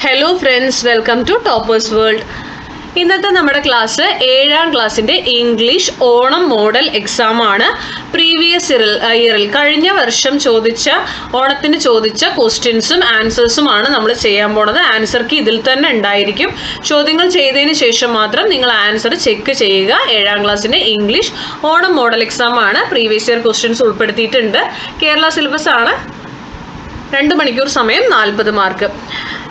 Hello friends, welcome to toppers world. ഇന്നത്തെ നമ്മുടെ class 7ാം ക്ലാസ്സിൻ്റെ ഇംഗ്ലീഷ് ഓണം മോഡൽ എക്സാം ആണ്. പ്രീവിയസ് ഇയറിൽ കഴിഞ്ഞ വർഷം ഓണത്തിന് ചോദിച്ച ക്വസ്റ്റ്യൻസും ആൻസേഴ്സുമാണ് നമ്മൾ ചെയ്യാൻ പോണത്. ആൻസർ കീ ഇതിൽ തന്നെ ഉണ്ടായിരിക്കും. ചോദ്യങ്ങൾ ചെയ്തതിന് ശേഷം മാത്രം നിങ്ങൾ ആൻസർ ചെക്ക് ചെയ്യുക. 7ാം ക്ലാസ്സിൻ്റെ ഇംഗ്ലീഷ് ഓണം മോഡൽ എക്സാം ആണ്. പ്രീവിയസ് ഇയർ ക്വസ്റ്റ്യൻസ് ഉൾപ്പെടുത്തിയിട്ടുണ്ട്. കേരള സിലബസ് ആണ്. 2 മണിക്കൂർ സമയം, 40 മാർക്ക്.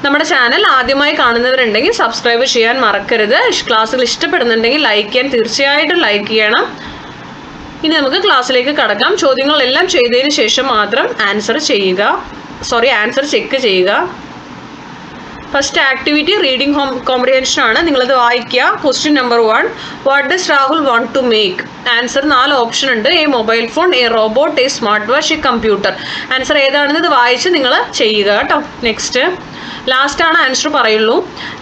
നമ്മുടെ ചാനൽ ആദ്യമായി കാണുന്നവരുണ്ടെങ്കിൽ സബ്സ്ക്രൈബ് ചെയ്യാൻ മറക്കരുത്. ക്ലാസ്സുകൾ ഇഷ്ടപ്പെടുന്നുണ്ടെങ്കിൽ ലൈക്ക് ചെയ്യാൻ തീർച്ചയായിട്ടും ലൈക്ക് ചെയ്യണം. ഇനി നമുക്ക് ക്ലാസ്സിലേക്ക് കടക്കാം. ചോദ്യങ്ങളെല്ലാം ചെയ്തതിന് ശേഷം മാത്രം ആൻസർ ചെക്ക് ചെയ്യുക. ഫസ്റ്റ് ആക്ടിവിറ്റി റീഡിംഗ് കോംപ്രിഹെൻഷൻ ആണ്. നിങ്ങളത് വായിക്കുക. Question number 1, what does Rahul want to make? Answer 4 option ഉണ്ട്. A mobile phone, a robot, a smart watch, a computer. Answer ഏതാണെന്ന് ഇത് വായിച്ച് നിങ്ങൾ ചെയ്യുക കേട്ടോ. നെക്സ്റ്റ്, ലാസ്റ്റ് ആണ് ആൻസർ പറയുള്ളൂ.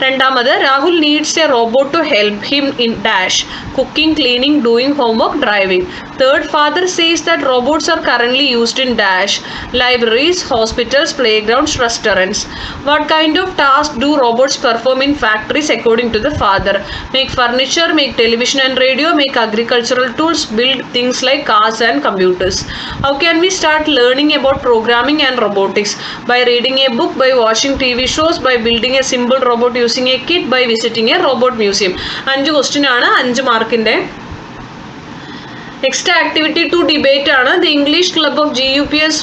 രണ്ടാമത്, Rahul needs a robot to help him in dash cooking, cleaning, doing homework, driving. Third, father says that robots are currently used in dash libraries, hospitals, playgrounds, restaurants. What kind of task do robots perform in factories according to the father? Make furniture, make television and radio, make agricultural tools, build things like cars and computers. How can we start learning about programming and robotics? By reading a book, by watching TV shows, by building a simple robot using a kit, by visiting a robot museum. 5 question ആണ്, 5 മാർക്കിന്റെ. Next activity 2 debate ആണ്. The English club of GUPS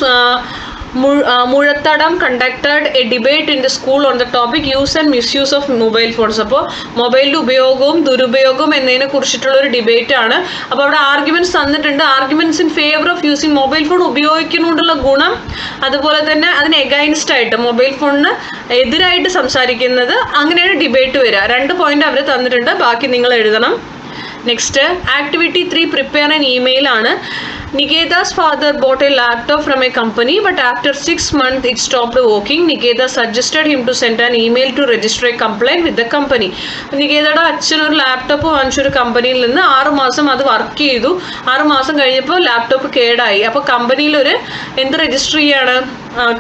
Muzhathadam conducted A debate in the school on the topic use and misuse of mobile phones. അപ്പോൾ മൊബൈലിൻ്റെ ഉപയോഗവും ദുരുപയോഗവും എന്നതിനെ കുറിച്ചിട്ടുള്ള ഒരു debate ആണ്. അപ്പോൾ അവിടെ ആർഗ്യുമെന്റ്സ് തന്നിട്ടുണ്ട്. Arguments in favour of using mobile phone ഉപയോഗിക്കുന്നതുകൊണ്ടുള്ള ഗുണം, അതുപോലെ തന്നെ അതിന് എഗൈൻസ്റ്റ് ആയിട്ട് മൊബൈൽ ഫോണിന് എതിരായിട്ട് സംസാരിക്കുന്നത്, അങ്ങനെയാണ് ഡിബേറ്റ് വരിക. 2 പോയിന്റ് അവർ തന്നിട്ടുണ്ട്. ബാക്കി നിങ്ങൾ എഴുതണം. Next activity 3 prepare an email ആണ്. Niketa's father bought a laptop from a company, but after 6 months it stopped working. Niketa suggested him to send an email to register a complaint with the company. നികേതയുടെ അച്ഛൻ ഒരു laptop വാങ്ങിച്ചൊരു കമ്പനിയിൽ നിന്ന് 6 മാസം അത് work ചെയ്തു. 6 മാസം കഴിഞ്ഞപ്പോൾ ലാപ്ടോപ്പ് കേടായി. അപ്പോൾ കമ്പനിയിൽ എന്ത് രജിസ്റ്റർ ചെയ്യാണ്?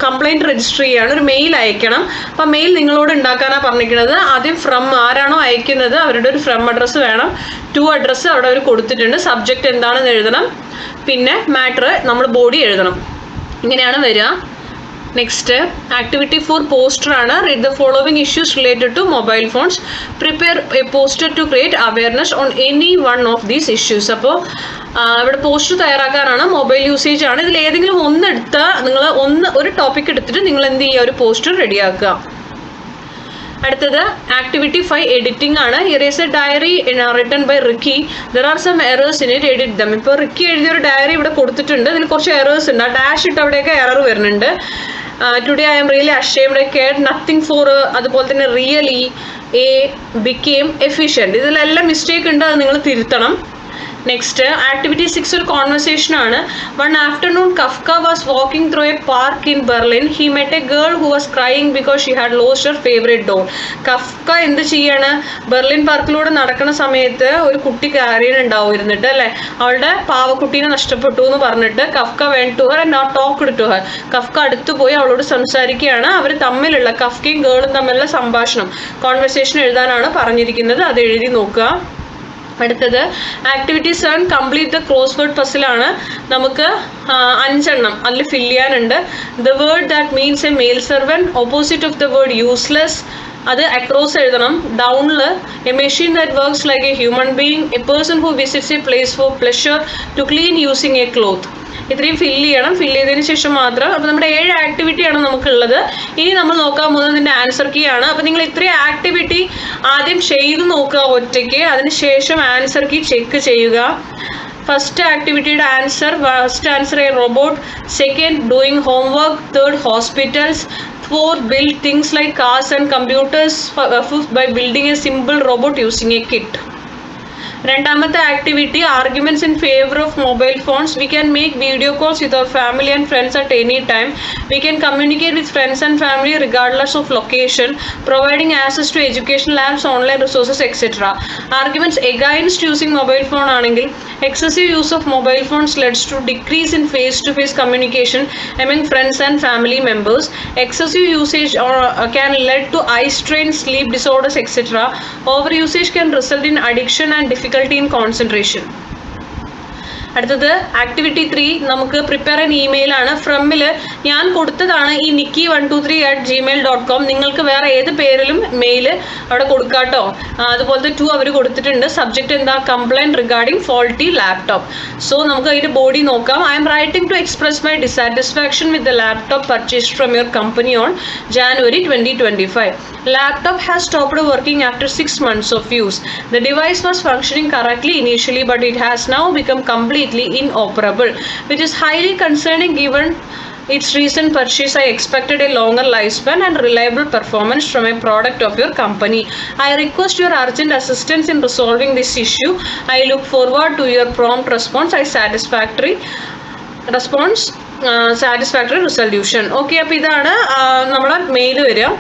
കംപ്ലൈൻറ്റ് രജിസ്റ്റർ ചെയ്യാണ്. ഒരു മെയിൽ അയക്കണം. അപ്പം മെയിൽ നിങ്ങളോട് ഉണ്ടാക്കാനാണ് പറഞ്ഞിരിക്കുന്നത്. ആദ്യം ഫ്രം ആരാണോ അയക്കുന്നത് അവരുടെ ഒരു ഫ്രം അഡ്രസ്സ് വേണം. ടു അഡ്രസ്സ് അവിടെ അവർ കൊടുത്തിട്ടുണ്ട്. സബ്ജക്റ്റ് എന്താണെന്ന് എഴുതണം. പിന്നെ മാറ്റർ നമ്മൾ ബോഡി എഴുതണം. ഇങ്ങനെയാണ് വരിക. നെക്സ്റ്റ് ആക്ടിവിറ്റി 4 പോസ്റ്റർ ആണ്. Read the following issues related to mobile phones. Prepare a poster to create awareness on any one of these issues. അപ്പോൾ ഇവിടെ പോസ്റ്റർ തയ്യാറാക്കാനാണ്. മൊബൈൽ യൂസേജ് ആണ്. ഇതിൽ ഏതെങ്കിലും നിങ്ങൾ ഒരു ടോപ്പിക് എടുത്തിട്ട് നിങ്ങൾ എന്ത് ചെയ്യുക? ഒരു പോസ്റ്റർ റെഡിയാക്കുക. അടുത്തത് ആക്ടിവിറ്റി 5 എഡിറ്റിംഗ് ആണ്. Here is a diary written by Ricky. There are some errors in it, edit them. ഇപ്പോൾ റിക്കി എഴുതിയൊരു ഡയറി ഇവിടെ കൊടുത്തിട്ടുണ്ട്. ഇതിൽ കുറച്ച് എറേഴ്സ് ഉണ്ട്. ആ ഡാഷ് ഇട്ട് അവിടെയൊക്കെ എറർ വരുന്നുണ്ട്. Today I am really ashamed, I cared nothing four, അതുപോലെ തന്നെ റിയലി, എ ബിക്കേം എഫിഷ്യൻറ്റ്. ഇതിലെല്ലാം മിസ്റ്റേക്ക് ഉണ്ട്. അത് നിങ്ങൾ തിരുത്തണം. നെക്സ്റ്റ് ആക്ടിവിറ്റി 6 ഒരു കോൺവെർസേഷൻ ആണ്. One afternoon Kafka was walking through a park in Berlin. He met a girl who was crying because she had lost her favourite doll. Kafka എന്ത് ചെയ്യാണ്? Berlin പാർക്കിലൂടെ നടക്കുന്ന സമയത്ത് ഒരു കുട്ടി കരയുന്നുണ്ടാവും ഇരുന്നിട്ട്, അല്ലേ? അവളുടെ പാവക്കുട്ടീനെ നഷ്ടപ്പെട്ടു എന്ന് പറഞ്ഞിട്ട് Kafka went to her and not talked to her. Kafka അടുത്ത് പോയി അവളോട് സംസാരിക്കുകയാണ്. അവർ തമ്മിലുള്ള കഫ്കയും ഗേളും തമ്മിലുള്ള സംഭാഷണം, കോൺവെർസേഷൻ എഴുതാനാണ് പറഞ്ഞിരിക്കുന്നത്. അത് എഴുതി നോക്കുക. അടുത്തത് activity 7 complete the crossword puzzle ആണ്. നമുക്ക് 5 എണ്ണം അതിൽ ഫില്ല് ചെയ്യാനുണ്ട്. The word that means a male servant, opposite of the word useless, അത് അക്രോസ് എഴുതണം. ഡൗണിൽ a machine that works like a human being, a person who visits a place for pleasure, to clean using a cloth. ഇത്രയും fill ചെയ്യണം. Fill ചെയ്തതിന് ശേഷം മാത്രം. അപ്പോൾ നമ്മുടെ 7 ആക്ടിവിറ്റിയാണ് നമുക്കുള്ളത്. ഇനി നമ്മൾ നോക്കാൻ പോകുന്നതിൻ്റെ ആൻസർ കീ ആണ്. അപ്പോൾ നിങ്ങൾ ഇത്രയും ആക്ടിവിറ്റി ആദ്യം ചെയ്ത് നോക്കുക ഒറ്റയ്ക്ക്. അതിനുശേഷം ആൻസർ കീ ചെക്ക് ചെയ്യുക. ഫസ്റ്റ് ആക്ടിവിറ്റിയുടെ first answer a robot, second doing homework, third hospitals, 4 build things like cars and computers, 5th by building a simple robot using a kit. രണ്ടാമത്തെ activity arguments in favour of mobile phones. We can make video calls with our family and friends at any time. We can communicate with friends and family regardless of location, providing access to education labs, online resources etcetera. Arguments against using mobile phone ആണെങ്കിൽ excessive use of mobile phones leads to decrease in face-to-face communication among friends and family members. Excessive usage can lead to eye strain, sleep disorders, etc. Overusage can result in addiction and difficulty in concentration. അടുത്തത് activity 3 നമുക്ക് prepare an email ആണ്. ഫ്രമിൽ ഞാൻ കൊടുത്തതാണ് ഈ nikki123@gmail.com. നിങ്ങൾക്ക് വേറെ ഏത് പേരിലും മെയിൽ അവിടെ കൊടുക്കാട്ടോ. അതുപോലത്തെ 2 അവർ കൊടുത്തിട്ടുണ്ട്. സബ്ജക്റ്റ് എന്താ? Complaint regarding faulty laptop. So നമുക്ക് അതിൻ്റെ ബോഡി നോക്കാം. I am writing to express my dissatisfaction with the laptop purchased from your company on January 2025. Laptop has stopped working after 6 months of use. The device was functioning correctly initially, but it has now become completely inoperable, which is highly concerning given its recent purchase. I expected a longer lifespan and reliable performance from a product of your company. I request your urgent assistance in resolving this issue. I look forward to your prompt response. satisfactory resolution. Okay, അപ്പോൾ ഇതാണ് നമ്മുടെ mail വരിക.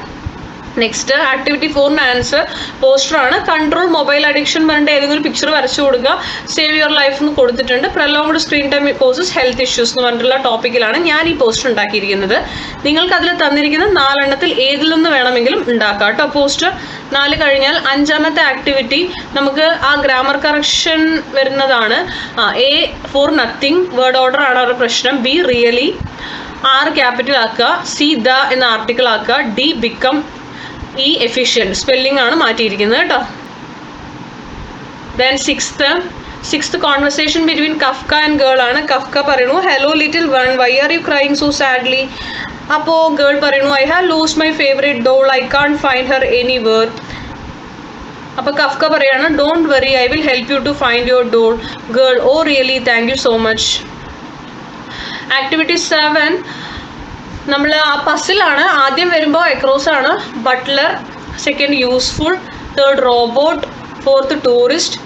Next activity 4 answer poster ആണ്. Control mobile addiction പറഞ്ഞിട്ട് ഏതെങ്കിലും ഒരു picture വരച്ചു കൊടുക്കുക. സേവ് യുവർ ലൈഫ് എന്ന് കൊടുത്തിട്ടുണ്ട്. Prolonged screen time causes health issues എന്ന് പറഞ്ഞിട്ടുള്ള ടോപ്പിക്കിലാണ് ഞാൻ ഈ പോസ്റ്റർ ഉണ്ടാക്കിയിരിക്കുന്നത്. നിങ്ങൾക്ക് അതിൽ തന്നിരിക്കുന്ന 4 എണ്ണത്തിൽ ഏതിലൊന്ന് വേണമെങ്കിലും ഉണ്ടാക്കാം കേട്ടോ. പോസ്റ്റർ 4 കഴിഞ്ഞാൽ 5ാമത്തെ ആക്ടിവിറ്റി നമുക്ക് ആ ഗ്രാമർ കറക്ഷൻ വരുന്നതാണ്. A for nothing word order ആണ് അവരുടെ പ്രശ്നം. B റിയലി, R ക്യാപിറ്റൽ ആക്കുക, C ദ എന്ന ആർട്ടിക്കിൾ ആക്കുക, D become, E efficient spelling ആണ് മാറ്റിയിരിക്കുന്നത് കേട്ടോ. Then sixth conversation between Kafka and girl ആണ്. കഫ്ക പറയുന്നു, hello little one, why are you crying so sadly. അപ്പോൾ ഗേൾ പറയുന്നു, I have lost my favourite doll, I can't find her anywhere. അപ്പോൾ Kafka പറയാണ്, don't worry, I will help you to find your doll. Girl, oh really, thank you so much. Activity 7 നമ്മൾ ആ പസിലാണ്. ആദ്യം വരുമ്പോൾ across ആണ്, butler, second useful, third robot, fourth tourist,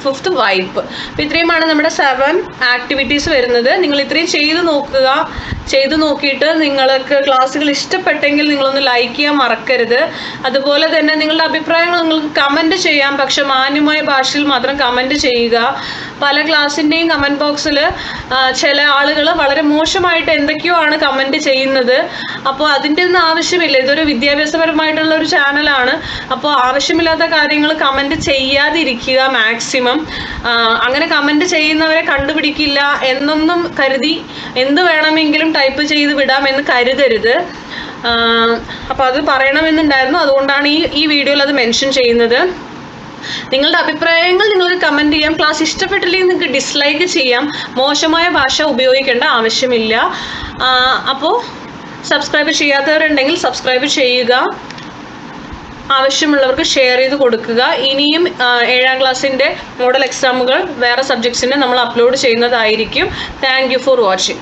fifth wipe. അപ്പോൾ ഇത്രയുമാണ് നമ്മുടെ 7 ആക്ടിവിറ്റീസ് വരുന്നത്. നിങ്ങൾ ഇത്രയും ചെയ്ത് നോക്കിയിട്ട് നിങ്ങൾക്ക് ക്ലാസ്സുകൾ ഇഷ്ടപ്പെട്ടെങ്കിൽ നിങ്ങളൊന്ന് ലൈക്ക് ചെയ്യാൻ മറക്കരുത്. അതുപോലെ തന്നെ നിങ്ങളുടെ അഭിപ്രായങ്ങൾ നിങ്ങൾക്ക് കമൻറ്റ് ചെയ്യാം, പക്ഷെ മാന്യമായ ഭാഷയിൽ മാത്രം കമൻറ്റ് ചെയ്യുക. പല ക്ലാസ്സിൻ്റെയും കമൻറ്റ് ബോക്സിൽ ചില ആളുകൾ വളരെ മോശമായിട്ട് എന്തൊക്കെയോ ആണ് കമൻറ്റ് ചെയ്യുന്നത്. അപ്പോൾ അതിൻ്റെ ഒന്നും ആവശ്യമില്ല. ഇതൊരു വിദ്യാഭ്യാസപരമായിട്ടുള്ള ഒരു ചാനലാണ്. അപ്പോൾ ആവശ്യമില്ലാത്ത കാര്യങ്ങൾ കമൻറ്റ് ചെയ്യാതിരിക്കുക മാക്സിമം. അങ്ങനെ കമൻറ്റ് ചെയ്യുന്നവരെ കണ്ടുപിടിക്കില്ല എന്നൊന്നും കരുതി എന്ത് വേണമെങ്കിലും ടൈപ്പ് ചെയ്ത് വിടാമെന്ന് കരുതരുത്. അപ്പോൾ അത് പറയണമെന്നുണ്ടായിരുന്നു. അതുകൊണ്ടാണ് ഈ വീഡിയോയിൽ അത് മെൻഷൻ ചെയ്യുന്നത്. നിങ്ങളുടെ അഭിപ്രായങ്ങൾ നിങ്ങൾക്ക് കമൻറ്റ് ചെയ്യാം. ക്ലാസ് ഇഷ്ടപ്പെട്ടില്ലെങ്കിൽ നിങ്ങൾക്ക് ഡിസ്ലൈക്ക് ചെയ്യാം. മോശമായ ഭാഷ ഉപയോഗിക്കേണ്ട ആവശ്യമില്ല. അപ്പോൾ സബ്സ്ക്രൈബ് ചെയ്യാത്തവരുണ്ടെങ്കിൽ സബ്സ്ക്രൈബ് ചെയ്യുക. ആവശ്യമുള്ളവർക്ക് ഷെയർ ചെയ്ത് കൊടുക്കുക. ഇനിയും 7ാം ക്ലാസ്സിൻ്റെ മോഡൽ എക്സാമുകൾ വേറെ സബ്ജക്ട്സിന് നമ്മൾ അപ്ലോഡ് ചെയ്യുന്നതായിരിക്കും. Thank you for watching.